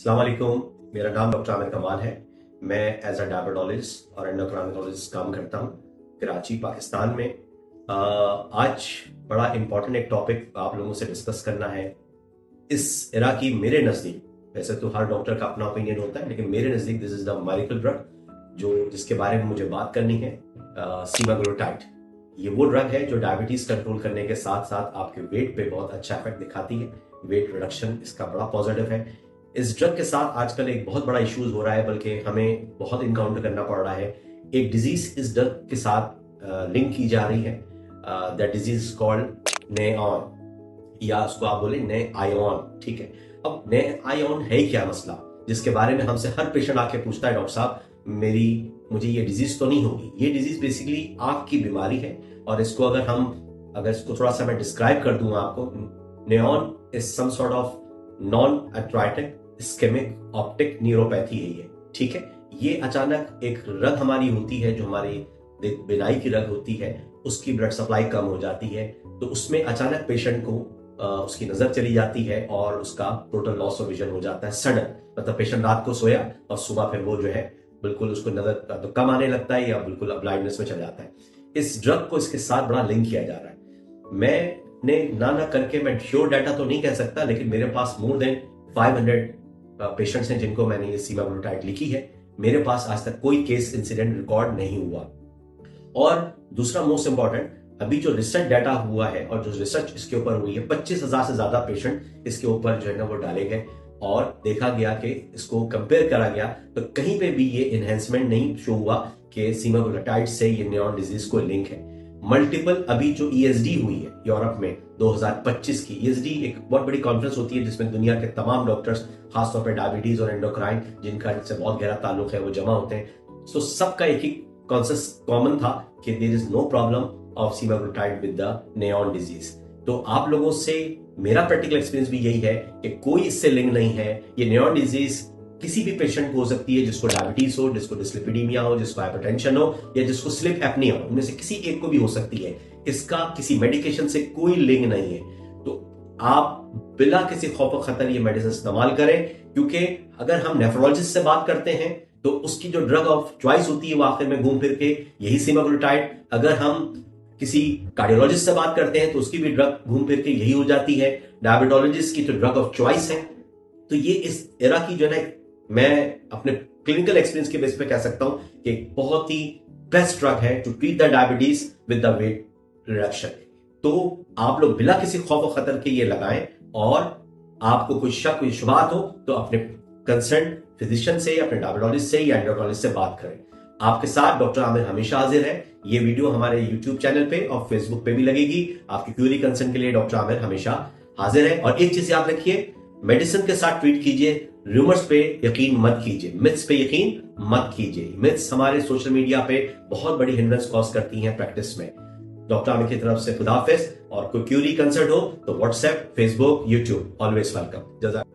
अस्सलाम वालेकुम। मेरा नाम डॉक्टर आमिर कमाल है। मैं एज अ डायबिटोलॉजिस्ट और एंडोक्राइनोलॉजिस्ट काम करता हूँ कराची, पाकिस्तान में। आज बड़ा इंपॉर्टेंट एक टॉपिक आप लोगों से डिस्कस करना है। इस एरा की मेरे नज़दीक, वैसे तो हर डॉक्टर का अपना ओपिनियन होता है, लेकिन मेरे नज़दीक this is the medical drug जिसके बारे में मुझे बात करनी है, सीमाग्लोटाइड। ये वो ड्रग है जो डायबिटीज कंट्रोल करने के साथ साथ आपके वेट पे बहुत अच्छा इफेक्ट दिखाती है। वेट रिडक्शन इसका बड़ा पॉजिटिव है। इस ड्रग के साथ आजकल एक बहुत बड़ा इश्यूज हो रहा है, बल्कि हमें बहुत इनकाउंटर करना पड़ रहा है। एक डिजीज इस ड्रग के साथ लिंक की जा रही है। दैट डिजीज कॉल्ड नेऑन, या उसको आप बोले ने आयोन। ठीक है, अब ने आयोन है क्या मसला, जिसके बारे में हमसे हर पेशेंट आके पूछता है, डॉक्टर साहब मुझे ये डिजीज तो नहीं होगी। ये डिजीज बेसिकली आंख की बीमारी है, और इसको अगर इसको थोड़ा सा मैं डिस्क्राइब कर दूं आपको, neon is some sort of non arteritic ischaemic optic neuropathy है ये। ठीक है, ये अचानक एक रग हमारी होती है, जो हमारी बिनाई की रग होती है, उसकी ब्लड सप्लाई कम हो जाती है, तो उसमें अचानक पेशेंट को उसकी नजर चली जाती है और उसका टोटल लॉस ऑफ विजन हो जाता है सडन। मतलब पेशेंट रात को सोया और सुबह फिर वो जो है बिल्कुल उसको नजर तो कम आने लगता है, या बिल्कुल ब्लाइंडनेस में चला जाता है। इस ड्रग को इसके साथ बड़ा लिंक किया जा रहा है। मैंने ना करके मैं श्योर डाटा तो नहीं कह सकता, लेकिन मेरे पास मोर देन 500 पेशेंट्स हैं जिनको मैंने ये सीमाग्लोटाइड लिखी है। मेरे पास आज तक कोई केस इंसिडेंट रिकॉर्ड नहीं हुआ। और दूसरा मोस्ट इंपॉर्टेंट, अभी जो रिसर्च डाटा हुआ है और जो रिसर्च इसके ऊपर हुई है, 25,000 से ज्यादा पेशेंट इसके ऊपर जो है ना वो डाले गए, और देखा गया कि इसको कंपेयर करा गया तो कहीं पे भी ये एनहेंसमेंट नहीं शो हुआ कि सीमाग्लोटाइड से ये नेऑन डिजीज को लिंक है। मल्टीपल अभी जो ईएसडी हुई है यूरोप में 2025 की, ईएसडी एक बहुत बड़ी कॉन्फ्रेंस होती है जिसमें दुनिया के तमाम डॉक्टर्स, खासतौर पर डायबिटीज और एंडोक्राइन जिनका इससे बहुत गहरा ताल्लुक है, वो जमा होते हैं। तो सबका एक ही कॉन्सेप्ट कॉमन था कि there is no problem of semaglutide with the neon disease. तो आप लोगों से मेरा प्रैक्टिकल एक्सपीरियंस भी यही है कि कोई इससे लिंक नहीं है। ये नेऑन डिजीज किसी भी पेशेंट को हो सकती है, जिसको डायबिटीज हो, जिसको डिस्लिपिडीमिया हो, जिसको हाइपरटेंशन हो, या जिसको स्लीप एपनिया हो, उनमें से किसी एक को भी हो सकती है। इसका किसी मेडिकेशन से कोई लिंक नहीं है। तो आप बिना किसी खौफ खतर ये मेडिसिन इस्तेमाल करें, क्योंकि अगर हम नेफ्रोलॉजिस्ट से बात करते हैं तो उसकी जो ड्रग ऑफ चॉइस होती है वो आखिर में घूम फिर के यही सीमाग्लोटाइड। अगर हम किसी कार्डियोलॉजिस्ट से बात करते हैं तो उसकी भी ड्रग घूम फिर के यही हो जाती है। डायबिटोलॉजिस्ट की तो ड्रग ऑफ चॉइस है। तो ये इस एरा की जो है, मैं अपने क्लिनिकल एक्सपीरियंस के बेस पे कह सकता हूं कि बहुत ही बेस्ट ड्रग है to treat the diabetes with the weight reduction. तो आप लोग बिना किसी खौफ और खतर के ये लगाएं, और आपको कोई शक, कोई शुबात हो तो अपने कंसर्न फिजिशियन से, अपने डायबिटोलॉजिस्ट से या एंडोक्राइनोलॉजिस्ट से बात करें। आपके साथ डॉक्टर आमिर हमेशा हाजिर है। ये वीडियो हमारे यूट्यूब चैनल पे और फेसबुक पे भी लगेगी। आपकी क्यूरी कंसर्न के लिए डॉक्टर आमिर हमेशा हाजिर है। और एक चीज याद रखिए, मेडिसिन के साथ ट्रीट कीजिए, रूमर्स पे यकीन मत कीजिए, मिथ्स पे यकीन मत कीजिए। मिथ्स हमारे सोशल मीडिया पे बहुत बड़ी हिंड्रेंस कॉज करती हैं प्रैक्टिस में। डॉक्टर आमिर की तरफ से खुदाफिज, और कोई क्यूरी कंसर्न हो तो WhatsApp, Facebook, YouTube always welcome. जज़ाक।